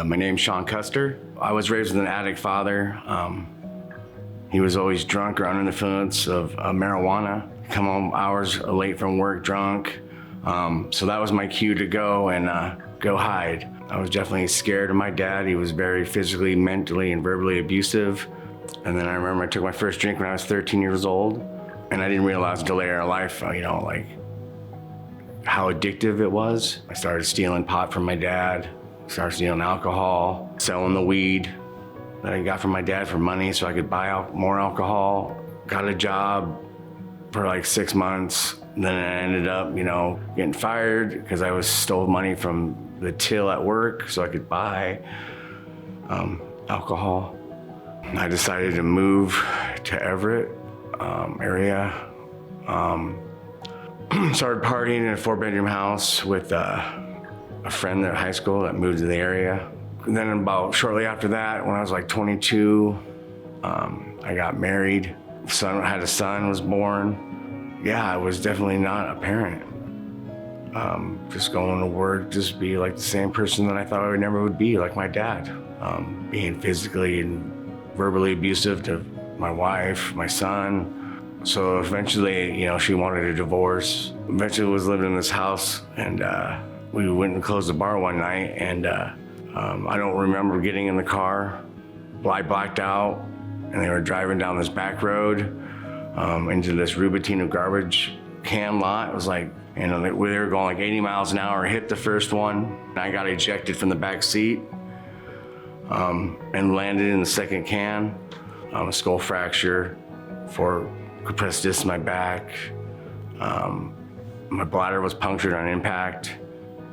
My name's Shawn Custer. I was raised with an addict father. He was always drunk or under the influence of marijuana. Come home hours late from work drunk. So that was my cue to go and go hide. I was definitely scared of my dad. He was very physically, mentally, and verbally abusive. And then I remember I took my first drink when I was 13 years old, and I didn't realize until later in life, like how addictive it was. I started stealing pot from my dad, started stealing alcohol, selling the weed that I got from my dad for money so I could buy more alcohol. Got a job for like 6 months. Then I ended up, getting fired because I stole money from the till at work so I could buy alcohol. I decided to move to Everett area. Started partying in a 4-bedroom house with a friend at high school that moved to the area. And then about shortly after that, when I was like 22, I got married. Had a son, was born. Yeah, I was definitely not a parent. Just going to work, just be like the same person that I thought I never would be, like my dad. Being physically and verbally abusive to my wife, my son. So eventually, she wanted a divorce. Eventually was living in this house, and we went and closed the bar one night, and I don't remember getting in the car. I blacked out, and they were driving down this back road into this Rubatino garbage can lot. It was like, they were going like 80 miles an hour, hit the first one, and I got ejected from the back seat and landed in the second can. A skull fracture, 4 compressed discs in my back. My bladder was punctured on impact.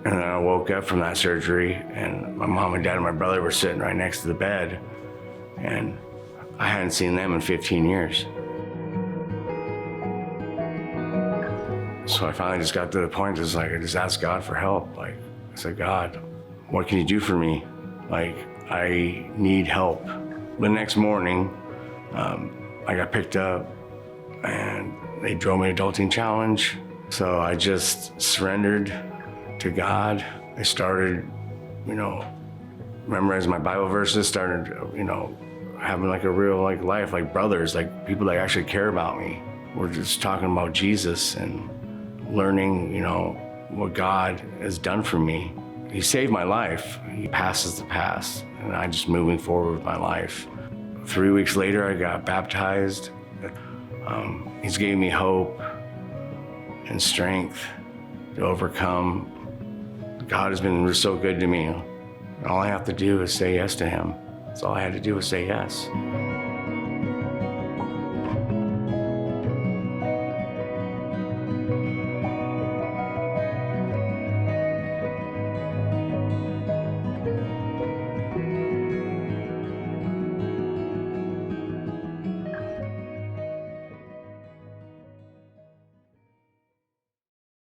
And then I woke up from that surgery, and my mom and dad and my brother were sitting right next to the bed, and I hadn't seen them in 15 years. So I finally just got to the point, I just asked God for help. I said, God, what can you do for me? I need help. The next morning, I got picked up, and they drove me to Adulting Challenge. So I just surrendered to God. I started, memorizing my Bible verses, started, having like a real life, like brothers, like people that actually care about me. We're just talking about Jesus and learning, what God has done for me. He saved my life. He passes the past, and I'm just moving forward with my life. 3 weeks later, I got baptized. He's gave me hope and strength to overcome. God has been so good to me. All I have to do is say yes to him. That's all I had to do was say yes.